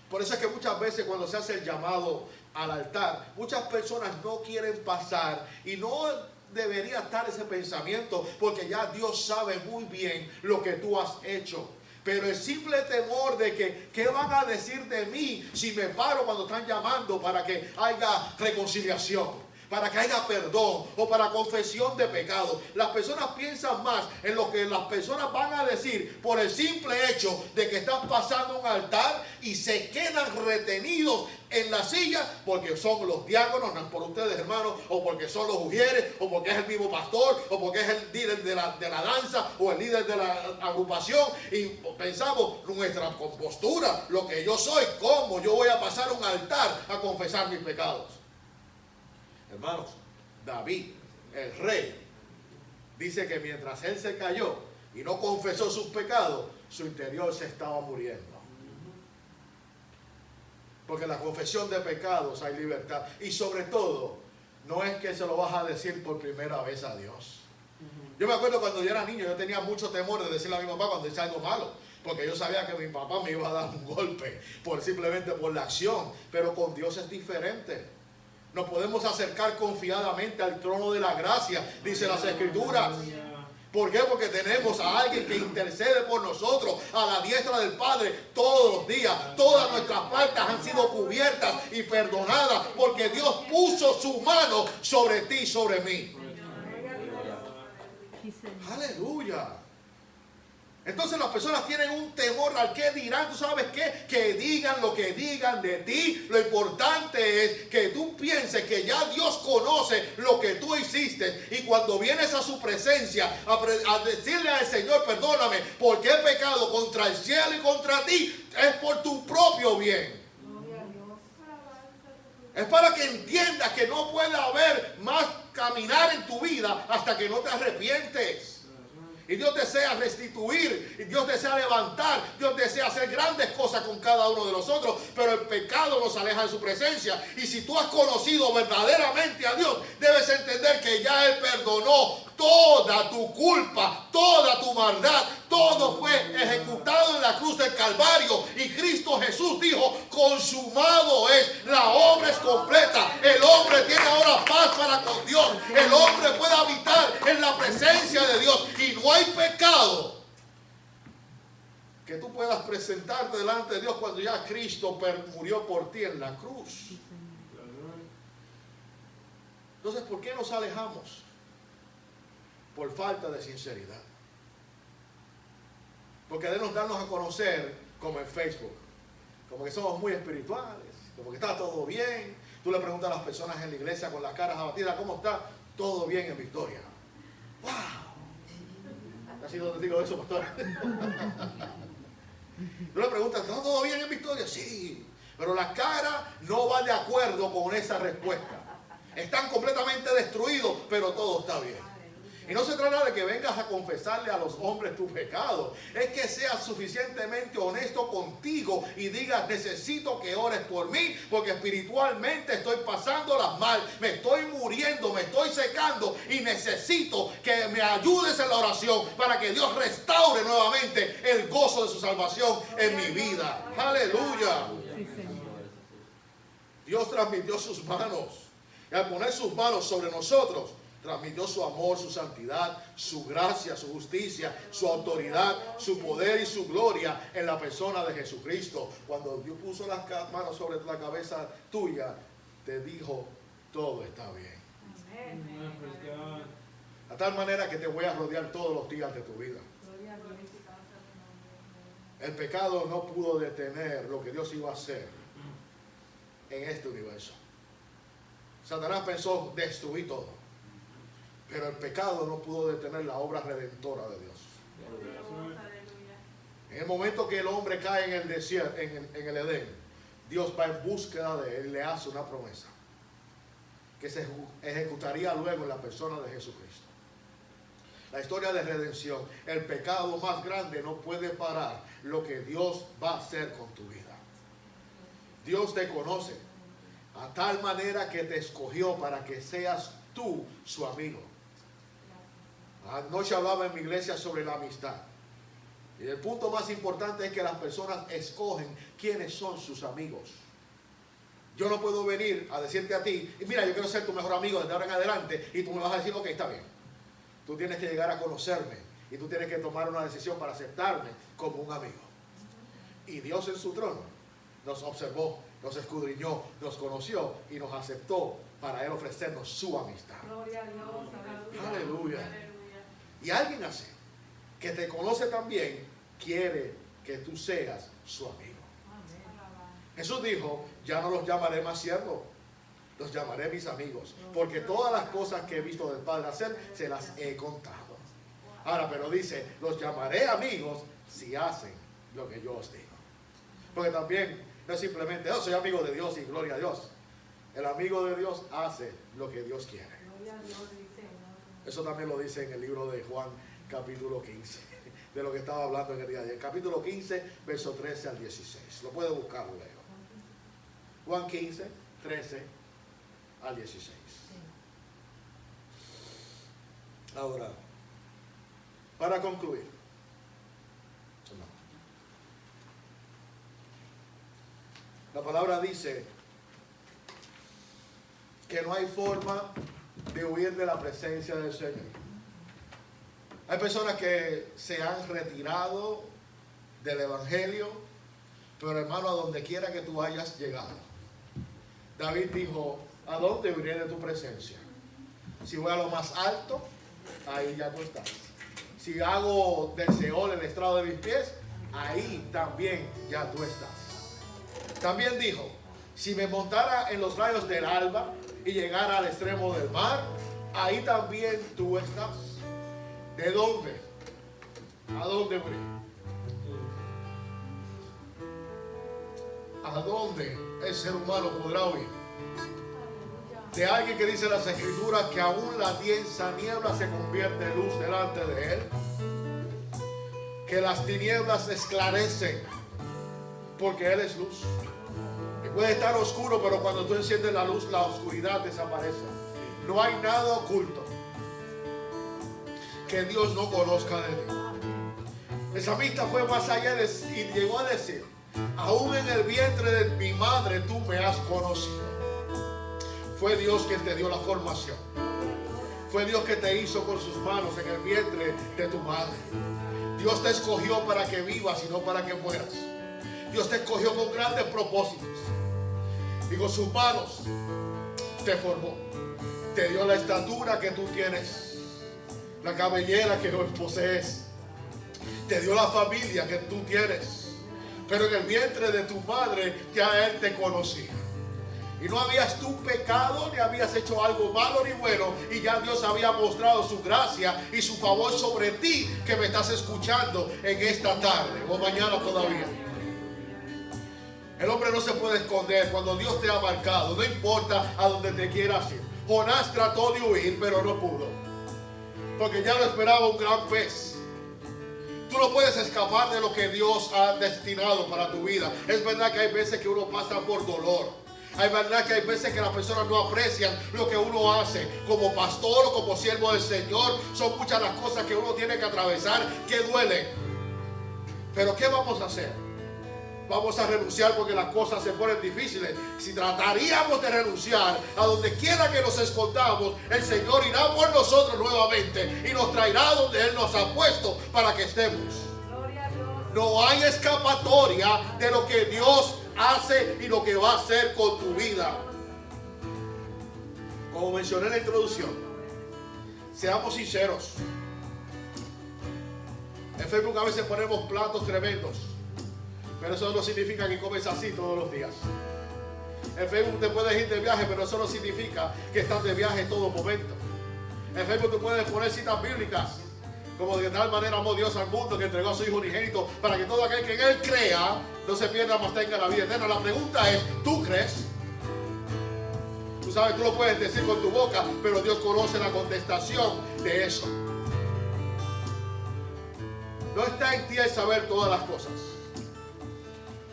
Por eso es que muchas veces cuando se hace el llamado al altar, muchas personas no quieren pasar, y no debería estar ese pensamiento, porque ya Dios sabe muy bien lo que tú has hecho. Pero el simple temor de que, ¿qué van a decir de mí si me paro cuando están llamando para que haya reconciliación, para que haya perdón o para confesión de pecado? Las personas piensan más en lo que las personas van a decir por el simple hecho de que están pasando un altar, y se quedan retenidos en la silla porque son los diáconos, no es por ustedes hermanos, o porque son los ujieres, o porque es el mismo pastor, o porque es el líder de la danza, o el líder de la agrupación, y pensamos nuestra postura, lo que yo soy, cómo yo voy a pasar un altar a confesar mis pecados. Hermanos, David, el rey, dice que mientras él se cayó y no confesó sus pecados, su interior se estaba muriendo. Porque en la confesión de pecados hay libertad. Y sobre todo, no es que se lo vas a decir por primera vez a Dios. Yo me acuerdo cuando yo era niño, yo tenía mucho temor de decirle a mi papá cuando hice algo malo, porque yo sabía que mi papá me iba a dar un golpe simplemente por la acción. Pero con Dios es diferente. Nos podemos acercar confiadamente al trono de la gracia, dice las Escrituras. ¿Por qué? Porque tenemos a alguien que intercede por nosotros a la diestra del Padre todos los días. Todas nuestras faltas han sido cubiertas y perdonadas porque Dios puso su mano sobre ti y sobre mí. Aleluya. Entonces las personas tienen un temor al que dirán. ¿Tú sabes qué? Que digan lo que digan de ti. Lo importante es que tú pienses que ya Dios conoce lo que tú hiciste. Y cuando vienes a su presencia a decirle al Señor, perdóname, porque he pecado contra el cielo y contra ti, es por tu propio bien. Es para que entiendas que no puede haber más caminar en tu vida hasta que no te arrepientes. Y Dios desea restituir, y Dios desea levantar, Dios desea hacer grandes cosas con cada uno de nosotros, pero el pecado nos aleja de su presencia. Y si tú has conocido verdaderamente a Dios, debes entender que ya Él perdonó toda tu culpa, toda tu maldad. Todo fue ejecutado en la cruz del Calvario. Y Cristo Jesús dijo, consumado es, la obra es completa. El hombre tiene ahora paz para con Dios. El hombre puede habitar en la presencia de Dios. Y no hay pecado que tú puedas presentarte delante de Dios cuando ya Cristo murió por ti en la cruz. Entonces, ¿por qué nos alejamos? Por falta de sinceridad. Porque debemos darnos a conocer como en Facebook, como que somos muy espirituales, como que está todo bien. Tú le preguntas a las personas en la iglesia con las caras abatidas, ¿cómo está? Todo bien en Victoria. ¡Wow! ¿Ha sido testigo de eso, pastor? Tú le preguntas, ¿está todo bien en Victoria? Sí, pero la cara no va de acuerdo con esa respuesta. Están completamente destruidos, pero todo está bien. Y no se trata de que vengas a confesarle a los hombres tu pecado. Es que seas suficientemente honesto contigo y digas, necesito que ores por mí, porque espiritualmente estoy pasándolas mal, me estoy muriendo, me estoy secando y necesito que me ayudes en la oración para que Dios restaure nuevamente el gozo de su salvación en mi vida. Aleluya. Dios transmitió sus manos. Y al poner sus manos sobre nosotros, transmitió su amor, su santidad, su gracia, su justicia, su autoridad, su poder y su gloria en la persona de Jesucristo. Cuando Dios puso las manos sobre la cabeza tuya, te dijo, todo está bien. A tal manera que te voy a rodear todos los días de tu vida. El pecado no pudo detener lo que Dios iba a hacer en este universo. Satanás pensó destruir todo. Pero el pecado no pudo detener la obra redentora de Dios. En el momento que el hombre cae en el desierto, en el Edén, Dios va en búsqueda de él, le hace una promesa que se ejecutaría luego en la persona de Jesucristo. La historia de redención, el pecado más grande no puede parar lo que Dios va a hacer con tu vida. Dios te conoce a tal manera que te escogió para que seas tú su amigo. Anoche hablaba en mi iglesia sobre la amistad. Y el punto más importante es que las personas escogen quiénes son sus amigos. Yo no puedo venir a decirte a ti, y mira, yo quiero ser tu mejor amigo desde ahora en adelante, y tú me vas a decir, ok, está bien. Tú tienes que llegar a conocerme, y tú tienes que tomar una decisión para aceptarme como un amigo. Y Dios en su trono nos observó, nos escudriñó, nos conoció y nos aceptó para Él ofrecernos su amistad. Gloria a Dios. Aleluya. Y alguien así, que te conoce también, quiere que tú seas su amigo. Jesús dijo, ya no los llamaré más siervos, los llamaré mis amigos, porque todas las cosas que he visto del Padre hacer, se las he contado. Ahora, pero dice, los llamaré amigos si hacen lo que yo os digo. Porque también no es simplemente, yo soy amigo de Dios y gloria a Dios. El amigo de Dios hace lo que Dios quiere. Eso también lo dice en el libro de Juan, capítulo 15, de lo que estaba hablando en el día de ayer. Capítulo 15, verso 13 al 16. Lo puede buscar luego. Juan 15, 13 al 16. Ahora, para concluir. La palabra dice que no hay forma de huir de la presencia del Señor. Hay personas que se han retirado del evangelio, pero hermano, a donde quiera que tú hayas llegado, David dijo: ¿a dónde iré de tu presencia? Si voy a lo más alto, ahí ya tú estás. Si hago del Seol el estrado de mis pies, ahí también ya tú estás. También dijo: si me montara en los rayos del alba y llegara al extremo del mar, ahí también tú estás. ¿De dónde? ¿A dónde voy? ¿A dónde el ser humano podrá oír? De alguien que dice las escrituras que aún la densa niebla se convierte en luz delante de él, que las tinieblas esclarecen porque él es luz. Y puede estar oscuro, pero cuando tú enciendes la luz, la oscuridad desaparece. No hay nada oculto que Dios no conozca de ti. El salmista fue más allá y llegó a decir: aún en el vientre de mi madre tú me has conocido. Fue Dios quien te dio la formación. Fue Dios que te hizo con sus manos en el vientre de tu madre. Dios te escogió para que vivas y no para que mueras. Dios te escogió con grandes propósitos y con sus manos te formó. Te dio la estatura que tú tienes, la cabellera que hoy posees. Te dio la familia que tú tienes. Pero en el vientre de tu madre ya Él te conocía. Y no habías tú pecado, ni habías hecho algo malo ni bueno. Y ya Dios había mostrado su gracia y su favor sobre ti, que me estás escuchando en esta tarde o mañana todavía. El hombre no se puede esconder cuando Dios te ha marcado. No importa a donde te quieras ir. Jonás trató de huir, pero no pudo, porque ya lo esperaba un gran pez. Tú no puedes escapar de lo que Dios ha destinado para tu vida. Es verdad que hay veces que uno pasa por dolor. Hay verdad que hay veces que las personas no aprecian lo que uno hace como pastor o como siervo del Señor. Son muchas las cosas que uno tiene que atravesar que duelen. Pero ¿qué vamos a hacer? Vamos a renunciar porque las cosas se ponen difíciles. Si trataríamos de renunciar, a donde quiera que nos escondamos, el Señor irá por nosotros nuevamente y nos traerá donde Él nos ha puesto para que estemos. No hay escapatoria de lo que Dios hace y lo que va a hacer con tu vida. Como mencioné en la introducción, seamos sinceros. En Facebook a veces ponemos platos tremendos, pero eso no significa que comes así todos los días. En Facebook te puedes ir de viaje, pero eso no significa que estás de viaje en todo momento. En Facebook te puedes poner citas bíblicas, como de tal manera amó Dios al mundo que entregó a su Hijo unigénito para que todo aquel que en Él crea no se pierda, mas tenga la vida eterna. La pregunta es: ¿tú crees? Tú sabes, tú lo puedes decir con tu boca, pero Dios conoce la contestación de eso. No está en ti el saber todas las cosas.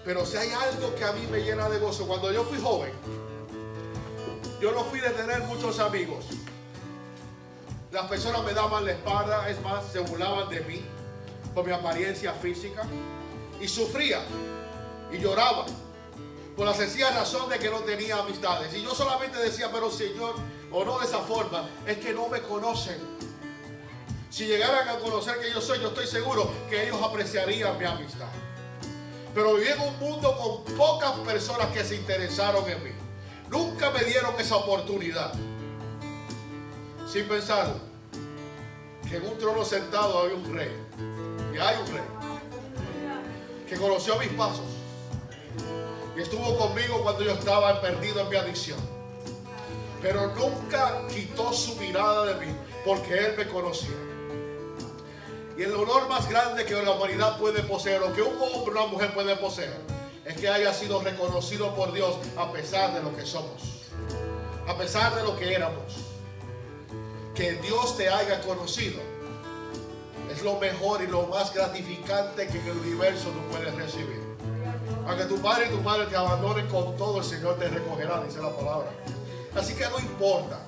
Pero si hay algo que a mí me llena de gozo, cuando yo fui joven, yo no fui de tener muchos amigos. Las personas me daban la espalda, es más, se burlaban de mí por mi apariencia física, y sufría y lloraba por la sencilla razón de que no tenía amistades. Y yo solamente decía: pero Señor, o no de esa forma, es que no me conocen. Si llegaran a conocer que yo soy, yo estoy seguro que ellos apreciarían mi amistad. Pero viví en un mundo con pocas personas que se interesaron en mí. Nunca me dieron esa oportunidad. Sin pensar que en un trono sentado había un rey. Y hay un rey que conoció mis pasos y estuvo conmigo cuando yo estaba perdido en mi adicción. Pero nunca quitó su mirada de mí, porque Él me conocía. Y el honor más grande que la humanidad puede poseer, o que un hombre o una mujer puede poseer, es que haya sido reconocido por Dios a pesar de lo que somos, a pesar de lo que éramos. Que Dios te haya conocido es lo mejor y lo más gratificante que en el universo tú puedes recibir. Aunque tu padre y tu madre te abandonen, con todo el Señor te recogerá, dice la palabra. Así que no importa.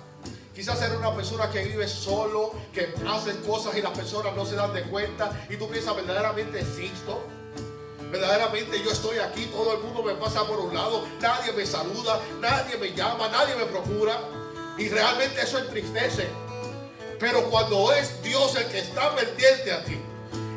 Quizás eres una persona que vive solo, que hace cosas y las personas no se dan de cuenta, y tú piensas: verdaderamente existo, verdaderamente yo estoy aquí, todo el mundo me pasa por un lado, nadie me saluda, nadie me llama, nadie me procura, y realmente eso entristece. Pero cuando es Dios el que está pendiente a ti,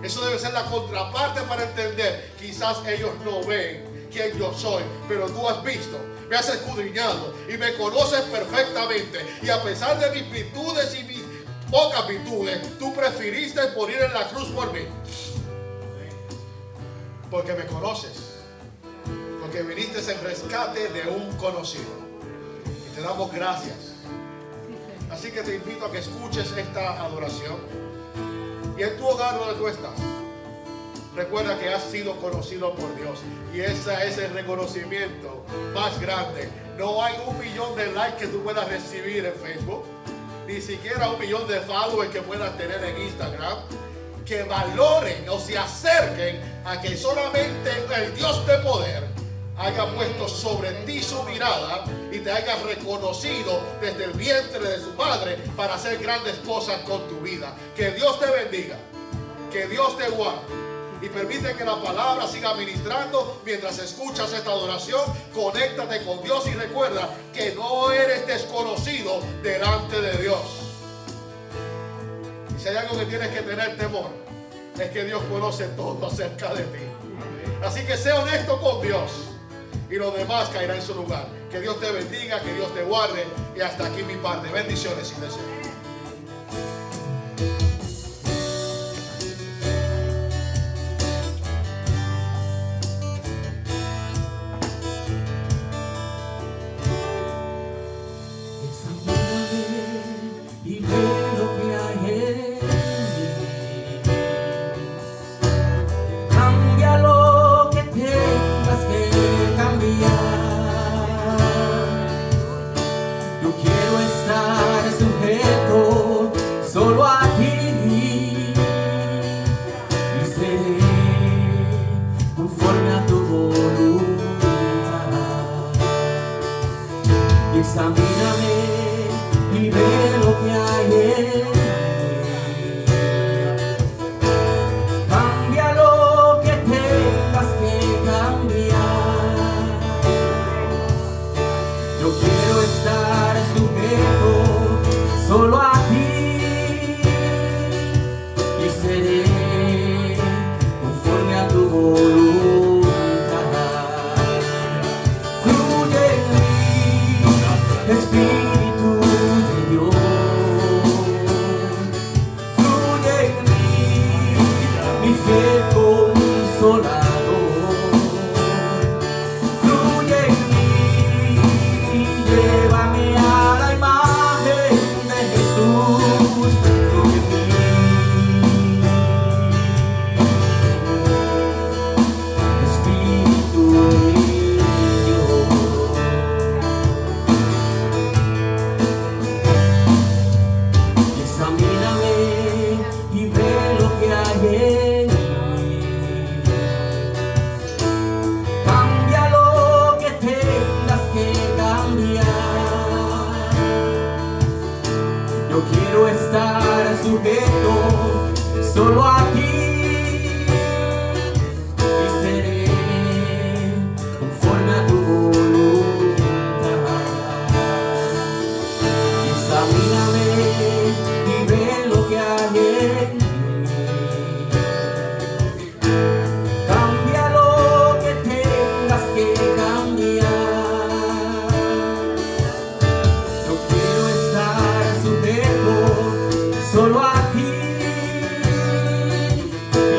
eso debe ser la contraparte para entender. Quizás ellos no ven quién yo soy, pero tú has visto, me has escudriñado y me conoces perfectamente. Y a pesar de mis virtudes y mis pocas virtudes, tú preferiste morir en la cruz por mí. Porque me conoces. Porque viniste en rescate de un conocido. Y te damos gracias. Así que te invito a que escuches esta adoración. Y en tu hogar donde tú estás, recuerda que has sido conocido por Dios. Y ese es el reconocimiento más grande. No hay 1 millón de likes que tú puedas recibir en Facebook. Ni siquiera 1 millón de followers que puedas tener en Instagram. Que valoren o se acerquen a que solamente el Dios de poder haya puesto sobre ti su mirada y te haya reconocido desde el vientre de su padre para hacer grandes cosas con tu vida. Que Dios te bendiga, que Dios te guarde y permite que la palabra siga ministrando mientras escuchas esta adoración. Conéctate con Dios y recuerda que no eres desconocido delante de Dios. Y si hay algo que tienes que tener temor, es que Dios conoce todo acerca de ti. Así que sé honesto con Dios y lo demás caerá en su lugar. Que Dios te bendiga, que Dios te guarde. Y hasta aquí mi parte. Bendiciones y deseos. Y ve lo que hay en mí. Cambia lo que tengas que cambiar. Yo quiero estar sujeto solo a ti y seré conforme a tu voluntad. Y examíname y ve lo que hay en mí. Cambia lo que tengas que cambiar. Yo quiero estar sujeto solo a ti y seré conforme a tu voluntad. Fluye en mí, Espíritu de Dios. Fluye en mí, mi fiel consolador. Fluye en mí, llévame a la imagen de Jesús. Fluye en mí, Espíritu de Dios. Examíname y ve lo que hay en mí. Cambia lo que tengas que cambiar. Yo quiero estar sujeto solo a ti y seré conforme a tu voluntad. Examíname y ve lo que hay en mí. Cambia lo que tengas que cambiar. Yo quiero estar sujeto solo a ti y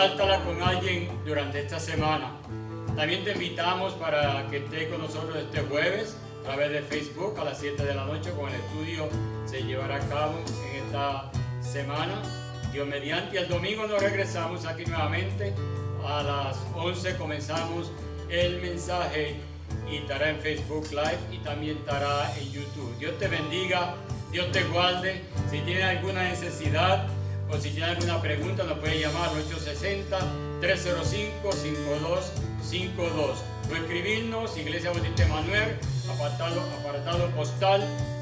compártala con alguien durante esta semana. También te invitamos para que estés con nosotros este jueves a través de Facebook a las 7 de la noche con el estudio se llevará a cabo en esta semana. Dios mediante, el domingo nos regresamos aquí nuevamente a las 11 comenzamos el mensaje y estará en Facebook Live y también estará en YouTube. Dios te bendiga, Dios te guarde. Si tienes alguna necesidad o si tienes alguna pregunta nos puede llamar al 860-305-5252 o escribirnos Iglesia Bautista Emanuel, apartado postal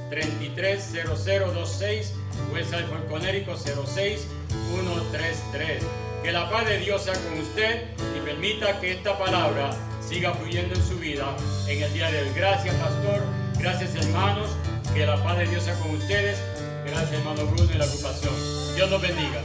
330026, West Alford, Connecticut 06133. Que la paz de Dios sea con usted y permita que esta palabra siga fluyendo en su vida en el día de hoy. Gracias, pastor. Gracias, hermanos. Que la paz de Dios sea con ustedes. Gracias, hermano Bruno, y la ocupación. Dios los bendiga.